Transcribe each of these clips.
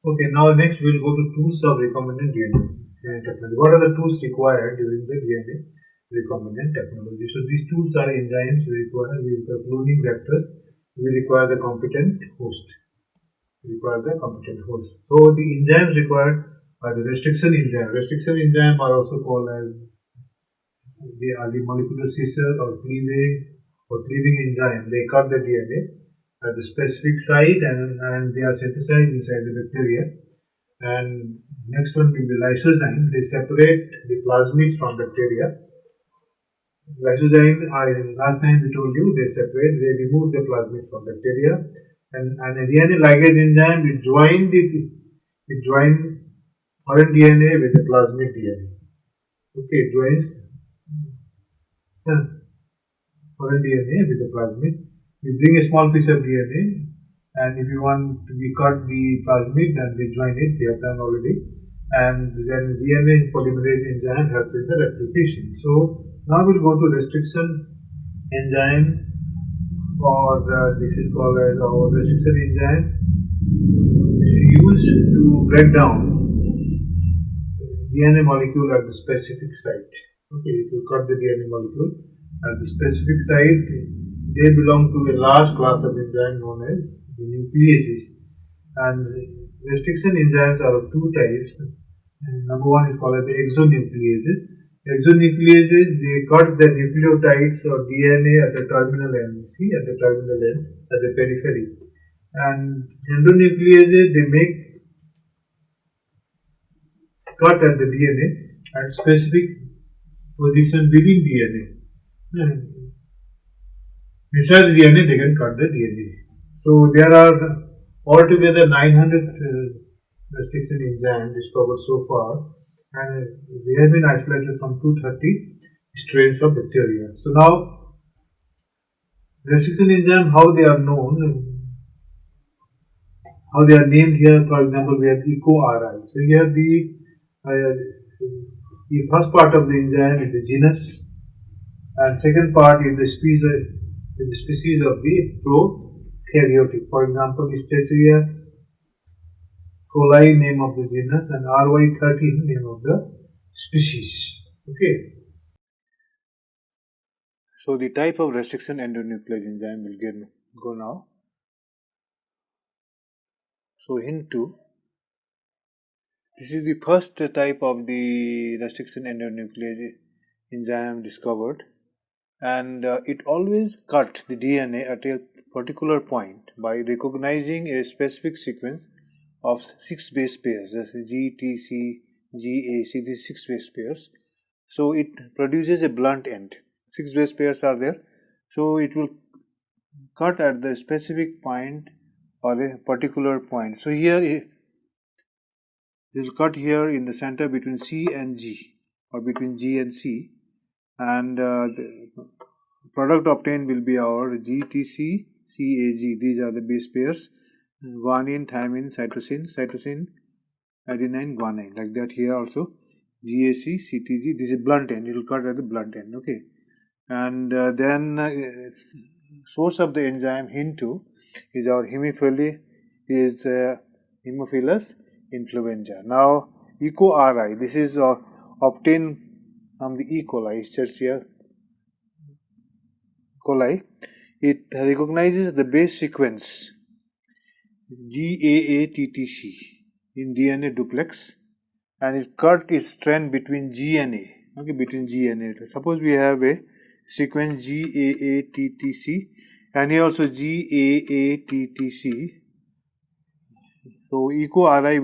Okay, now next we'll go to tools of recombinant DNA technology. What are the tools required during the DNA recombinant technology? So these tools are enzymes we require cloning vectors, we require the competent host. So the enzymes required are the restriction enzyme. Restriction enzyme are also called as they are the molecular scissor or cleaving enzyme. They cut the DNA at the specific site and they are synthesized inside the bacteria. And next one will be lysozyme. They separate the plasmids from bacteria. Lysozyme are last time we told you they remove the plasmid from bacteria. And a DNA ligase enzyme it join foreign DNA with the plasmid DNA. Okay, it joins foreign DNA with the plasmid. We bring a small piece of DNA, and if you want to be cut the plasmid, then we join it. We have done already, and then DNA polymerase enzyme helps with the replication. So now we'll go to restriction enzyme, or this is called as our restriction enzyme. This is used to break down DNA molecule at the specific site. Okay, if you cut the DNA molecule at the specific site, they belong to a large class of enzymes known as the nucleases. And restriction enzymes are of two types. Number one is called as the exonucleases. Exonucleases, they cut the nucleotides or DNA at the terminal end, at the periphery. And endonucleases, they make cut at the DNA at specific position within DNA. Inside the DNA, they can cut the DNA. So there are altogether 900 restriction enzymes discovered so far, and they have been isolated from 230 strains of bacteria. So now, restriction enzyme, how they are known, how they are named here. For example, we have EcoRI. So here the first part of the enzyme is the genus, and second part is the species of the prokaryotic. For example, Escherichia coli, name of the genus, and RY13, name of the species. Okay. So the type of restriction endonuclease enzyme will go now. So hint 2. This is the first type of the restriction endonuclease enzyme discovered, and it always cut the DNA at a particular point by recognizing a specific sequence of 6 base pairs. That's G, T, C, G, A, C. These 6 base pairs. So it produces a blunt end. 6 base pairs are there. So it will cut at the specific point or a particular point. So here it will cut here in the center between C and G, or between G and C, and the product obtained will be our GTC CAG. These are the base pairs: guanine, thymine, cytosine, adenine, guanine. Like that here also, GAC, CTG. This is blunt end. It will cut at the blunt end. Okay, and then source of the enzyme hint 2 is our Haemophilus influenza. Now, EcoRI. This is obtained from the E. coli, Escherichia coli. It recognizes the base sequence GAATTC in DNA duplex, and it cut its strand between G and A. Okay, between G and A. Suppose we have a sequence GAATTC and here also GAATTC. So EcoRI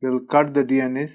will cut the DNA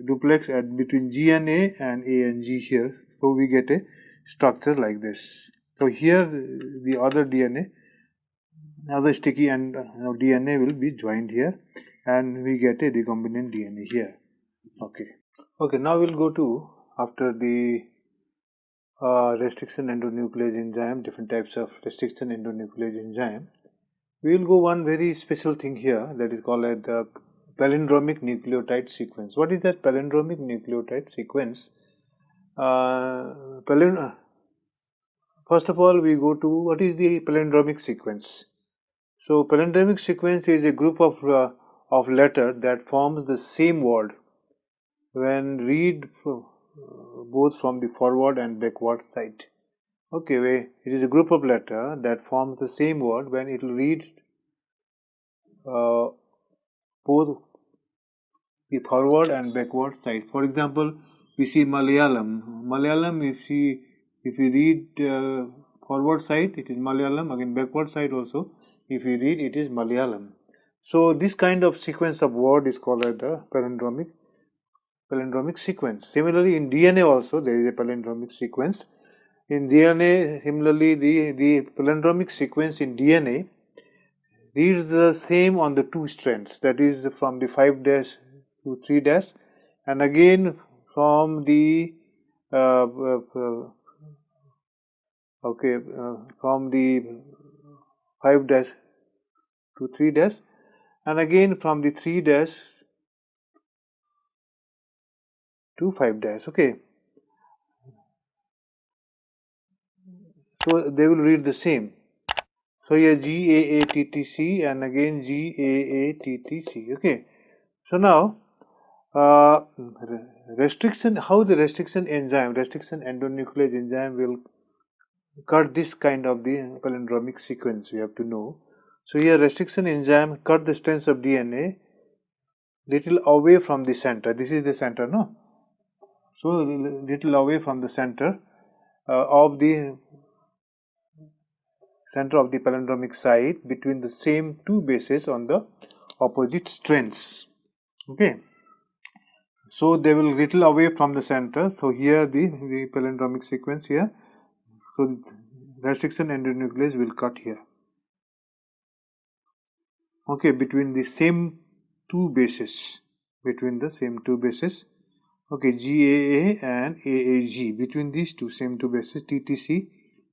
duplex at between G and A and G here. So we get a structure like this. So here the other DNA, other sticky and DNA will be joined here, and we get a recombinant DNA here. Okay. Now we'll go to, after the restriction endonuclease enzyme, different types of restriction endonuclease enzyme, we will go one very special thing here, that is called as the palindromic nucleotide sequence. What is that palindromic nucleotide sequence? First of all, we go to what is the palindromic sequence. So palindromic sequence is a group of letters that forms the same word when read both from the forward and backward side. Okay, it is a group of letters that forms the same word when it will read both the forward and backward side. For example, we see Malayalam. Malayalam, if you read forward side, it is Malayalam. Again, backward side also, if you read, it is Malayalam. So this kind of sequence of word is called as the palindromic sequence. Similarly, in DNA also there is a palindromic sequence. In DNA, similarly, the palindromic sequence in DNA reads the same on the two strands, that is from the 5' to 3', and again from the from the 5' to 3', and again from the 3' to 5'. Okay, so they will read the same. So here GAATTC and again GAATTC. Okay, so now restriction, how the restriction endonuclease enzyme will cut this kind of the palindromic sequence, we have to know. So here restriction enzyme cut the strands of DNA little away from the center. This is the center, no? So little away from the center of the palindromic site between the same two bases on the opposite strands. Okay, so they will little away from the center. So here the palindromic sequence here. So restriction endonuclease will cut here. Okay, between the same two bases. Okay, GAA and AAG, between these same two bases, TTC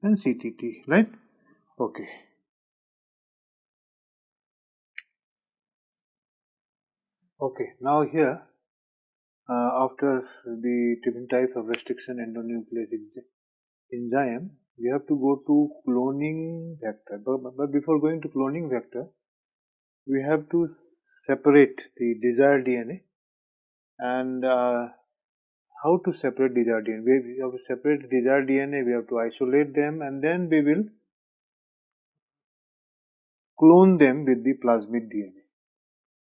and CTT, right? Okay. Okay, now here, after the different types of restriction endonuclease enzyme, we have to go to cloning vector. But before going to cloning vector, we have to separate the desired DNA. And how to separate desired DNA? We have to separate desired DNA, we have to isolate them, and then we will clone them with the plasmid DNA.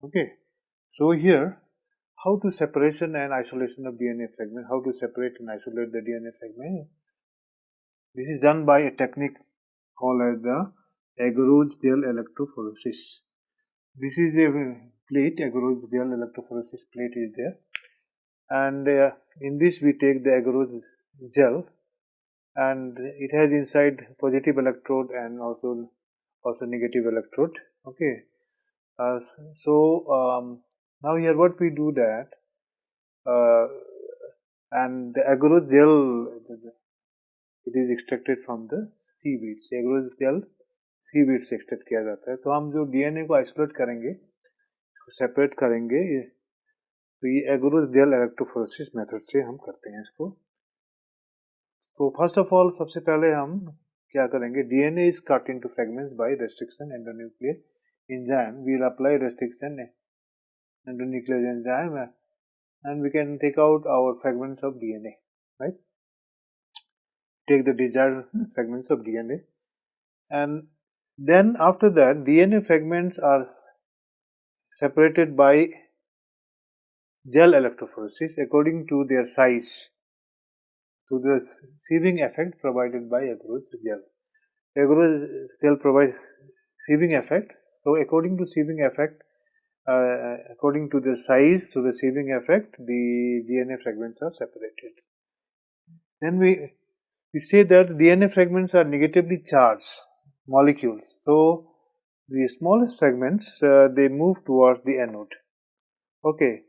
Okay, so here, how to separation and isolation of DNA fragment, how to separate and isolate the DNA fragment. This is done by a technique called as the agarose gel electrophoresis. This is a plate, agarose gel electrophoresis plate is there, and in this we take the agarose gel, and it has inside positive electrode and also negative electrode. Okay, so now here what we do that, and the agarose gel, it is extracted from the seaweeds. agarose gel seaweed से extract किया जाता है. तो हम जो DNA को isolate करेंगे, separate करेंगे, तो ये एगरोज गैल इलेक्ट्रोफोरेसिस मेथड से हम करते हैं इसको. तो फर्स्ट ऑफ ऑल सबसे पहले हम क्या करेंगे, DNA is cut into fragments by restriction endonuclear enzyme. We will apply restriction endonuclear enzyme and we can take out our fragments of DNA, right? Take the desired fragments of DNA, and then after that DNA fragments are separated by gel electrophoresis according to their size, to the sieving effect provided by agarose gel. Agarose gel provides sieving effect, so according to sieving effect, according to the size, to the sieving effect, the DNA fragments are separated. Then we say that DNA fragments are negatively charged molecules. So the smallest fragments, they move towards the anode. Okay,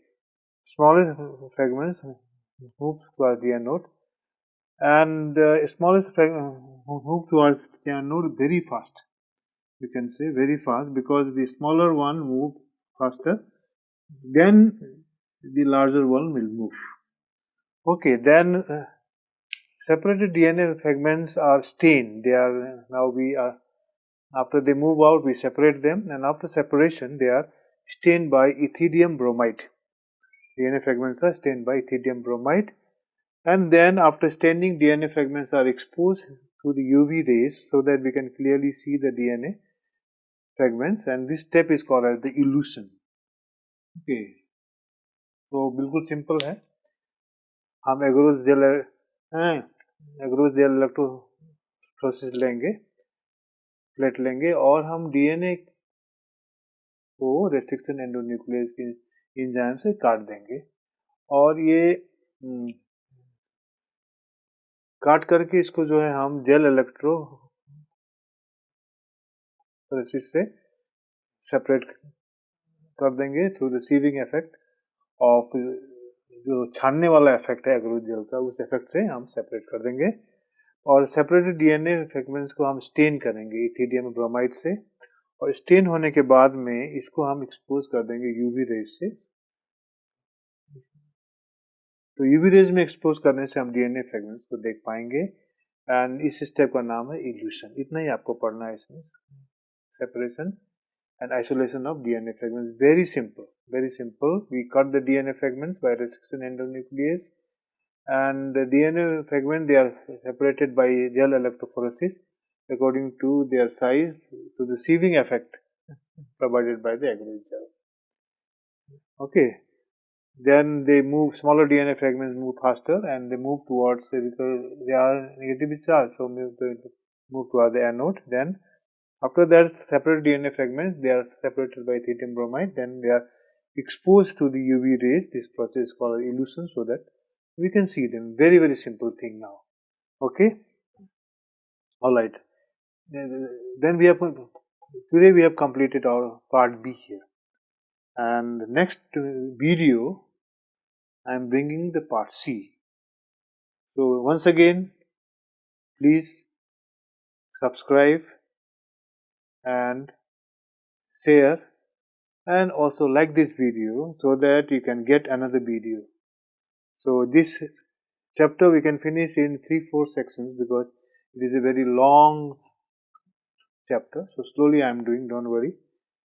smallest fragments move towards the anode, and smallest fragments move towards the anode very fast. We can say very fast because the smaller one move faster, then the larger one will move. Okay, then separated DNA fragments are stained. They are now After they move out, we separate them, and after separation, they are stained by ethidium bromide. DNA fragments are stained by ethidium bromide, and then after staining, DNA fragments are exposed to the UV rays so that we can clearly see the DNA fragments, and this step is called as the elution. Okay, तो बिल्कुल simple है. हम एग्रोज gel electrophoresis लेंगे, plate लेंगे, और हम DNA को restriction endonuclease की एंजाइम से काट देंगे, और ये काट करके इसको जो है हम जेल इलेक्ट्रोफोरेसिस से सेपरेट कर देंगे through the sieving effect of, जो छानने वाला इफेक्ट है एग्रोज जेल का, उस इफेक्ट से हम सेपरेट कर देंगे, और सेपरेटेड डीएनए फ्रेगमेंट्स को हम स्टेन करेंगे इथिडियम ब्रोमाइड से, और स्टेन होने के बाद में इसको हम एक्सपोज कर देंगे यूवी रेज से. तो यूवी रेज में एक्सपोज करने से हम डीएनए फ्रेगमेंट्स को देख पाएंगे, एंड इस स्टेप का नाम है इल्यूशन. इतना ही आपको पढ़ना है इसमें, separation and isolation of DNA fragments. Very simple, very simple. We cut the DNA fragments by restriction endonuclease, and the DNA fragment, they are separated by gel electrophoresis according to their size, to the sieving effect provided by the agarose gel. Okay, then they move, smaller DNA fragments move faster, and they move towards, because they are negatively charged, so move towards the anode. Then after that, separate DNA fragments, they are separated by ethidium bromide, then they are exposed to the UV rays. This process is called elution, so that we can see them. Very, very simple thing now. Okay, all right. Then we have, today we have completed our part B here, and the next video I am bringing the part C. So once again, please subscribe and share, and also like this video so that you can get another video. So this chapter we can finish in 3-4 sections, because it is a very long chapter. So slowly I am doing, don't worry,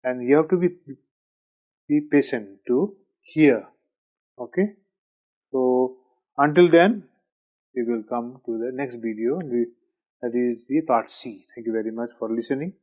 and you have to be patient to hear. Okay, so until then we will come to the next video, that is the part C. Thank you very much for listening.